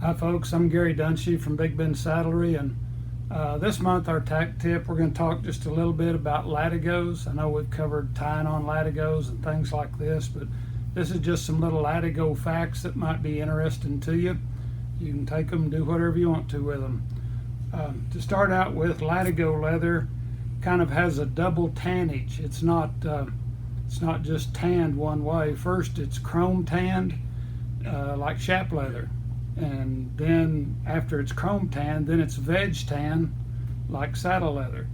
Hi folks, I'm Gary Dunshee from Big Bend Saddlery, and this month our tack tip, we're going to talk just a little bit about Latigos. I know we've covered tying on Latigos and things like this, but this is just some little Latigo facts that might be interesting to you. You can take them and do whatever you want to with them. To start out with, Latigo leather kind of has a double tannage. It's not just tanned one way. First it's chrome tanned like chap leather, and then after it's chrome tanned, then it's veg tan like saddle leather,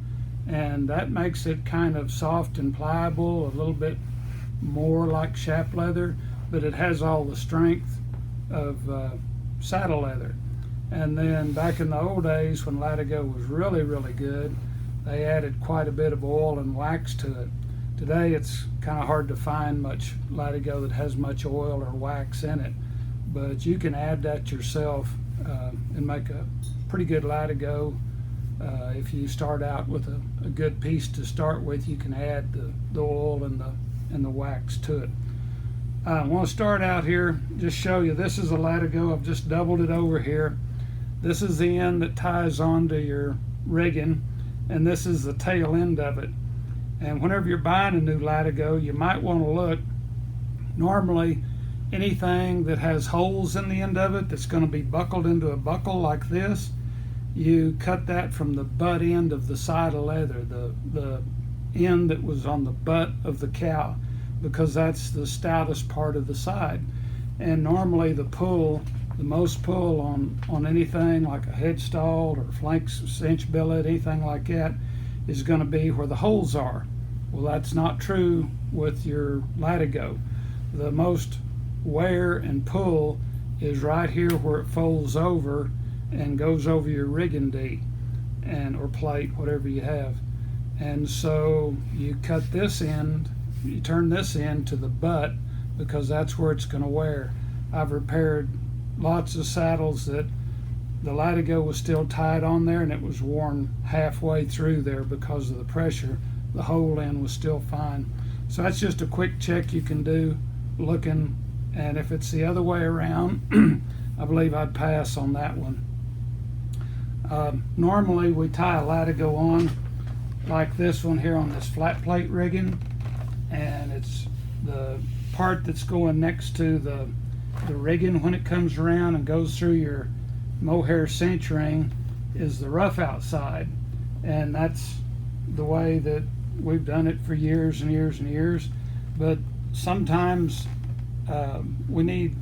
and that makes it kind of soft and pliable, a little bit more like chap leather, but it has all the strength of saddle leather. And then back in the old days when Latigo was really good, they added quite a bit of oil and wax to it. Today it's kind of hard to find much Latigo that has much oil or wax in it, but you can add that yourself and make a pretty good Latigo. If you start out with a good piece to start with, you can add the oil and the wax to it. I want to start out here, just show you, this is a Latigo. I've just doubled it over here. This is the end that ties onto your rigging, and this is the tail end of it. And whenever you're buying a new Latigo, you might want to look. Normally, anything that has holes in the end of it that's going to be buckled into a buckle like this, you cut that from the butt end of the side of leather, the end that was on the butt of the cow, because that's the stoutest part of the side. And normally the most pull on anything like a headstall or flank cinch billet, anything like that, is going to be where the holes are. Well, that's not true with your Latigo. The most wear and pull is right here where it folds over and goes over your rigging D or plate, whatever you have. And so you cut this end, you turn this end to the butt, because that's where it's going to wear. I've repaired lots of saddles that the Latigo was still tied on there and it was worn halfway through there because of the pressure. The whole end was still fine. So that's just a quick check you can do looking. And if it's the other way around, I believe I'd pass on that one. Normally we tie a Latigo on like this one here on this flat plate rigging, and it's the part that's going next to the rigging when it comes around and goes through your mohair cinch ring is the rough outside. And that's the way that we've done it for years and years and years. But sometimes we need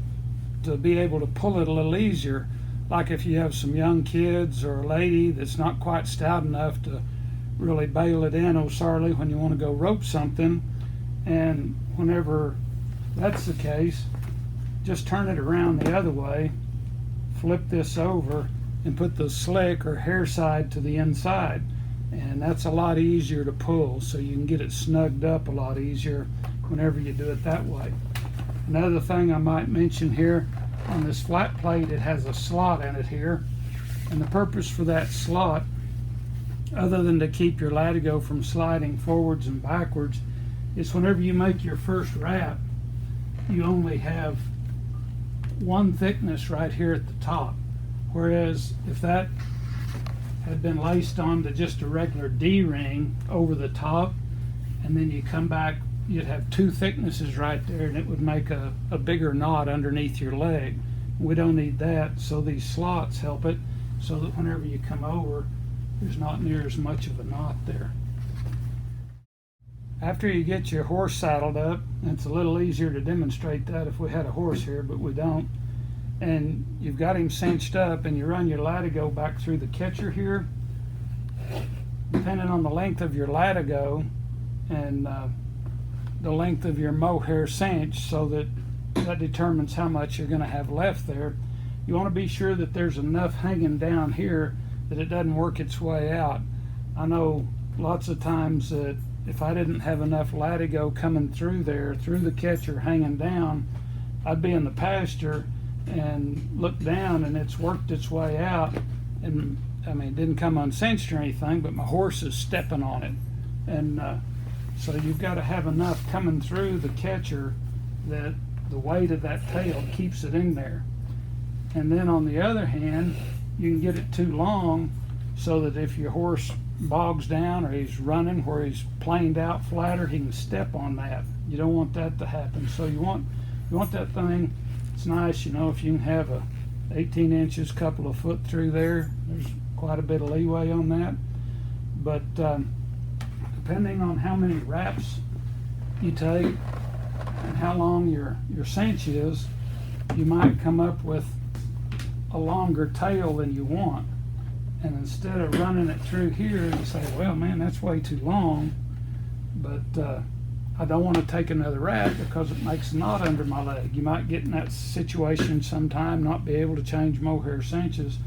to be able to pull it a little easier, like if you have some young kids or a lady that's not quite stout enough to really bail it in sorely when you want to go rope something. And whenever that's the case, just turn it around the other way, flip this over, and put the slick or hair side to the inside, and that's a lot easier to pull, so you can get it snugged up a lot easier whenever you do it that way. Another thing I might mention here, on this flat plate, it has a slot in it here, and the purpose for that slot, other than to keep your Latigo from sliding forwards and backwards, is whenever you make your first wrap, you only have one thickness right here at the top, whereas if that had been laced onto just a regular D-ring over the top, and then you come back, you'd have two thicknesses right there, and it would make a bigger knot underneath your leg. We don't need that, so these slots help it so that whenever you come over, there's not near as much of a knot there. After you get your horse saddled up, and it's a little easier to demonstrate that if we had a horse here, but we don't, and you've got him cinched up, and you run your Latigo back through the catcher here, depending on the length of your Latigo and the length of your mohair cinch, so that determines how much you're going to have left there. You want to be sure that there's enough hanging down here that it doesn't work its way out. I know lots of times that if I didn't have enough Latigo coming through there, through the catcher hanging down, I'd be in the pasture and look down and it's worked its way out, and I mean, it didn't come uncinched or anything, but my horse is stepping on it. And so you've got to have enough coming through the catcher that the weight of that tail keeps it in there. And then on the other hand, you can get it too long so that if your horse bogs down or he's running where he's planed out flatter, he can step on that. You don't want that to happen. So you want that thing, it's nice, you know, if you can have a 18 inches, couple of foot through there, there's quite a bit of leeway on that. But depending on how many wraps you take and how long your cinch is, you might come up with a longer tail than you want. And instead of running it through here, you say, well, man, that's way too long, but I don't want to take another wrap because it makes a knot under my leg. You might get in that situation sometime, not be able to change mohair cinches.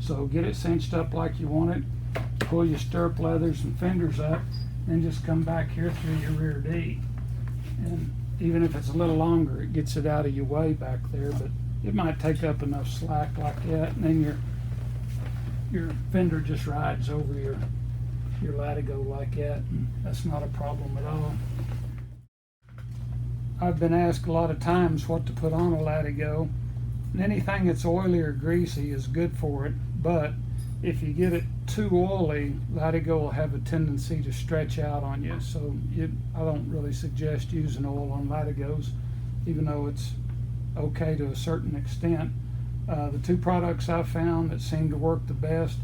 So get it cinched up like you want it, pull your stirrup leathers and fenders up, then just come back here through your rear D. And even if it's a little longer, it gets it out of your way back there, but it might take up enough slack like that, and then your fender just rides over your Latigo like that, and that's not a problem at all. I've been asked a lot of times what to put on a Latigo, and anything that's oily or greasy is good for it, but if you get it too oily, Latigo will have a tendency to stretch out on you. So I don't really suggest using oil on Latigos, even though it's okay to a certain extent. The two products I've found that seem to work the best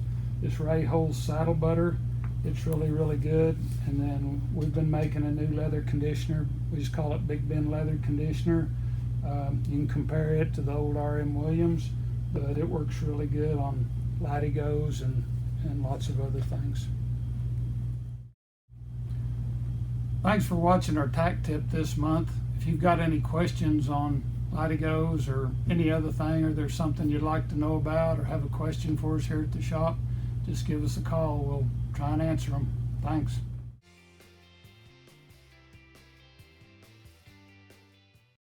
is Ray Hole's Saddle Butter. It's really, really good. And then we've been making a new leather conditioner. We just call it Big Ben Leather Conditioner. You can compare it to the old R.M. Williams, but it works really good on Latigos and lots of other things. Thanks for watching our tack tip this month. If you've got any questions on Latigos or any other thing, or there's something you'd like to know about or have a question for us here at the shop, just give us a call. We'll try and answer them. Thanks.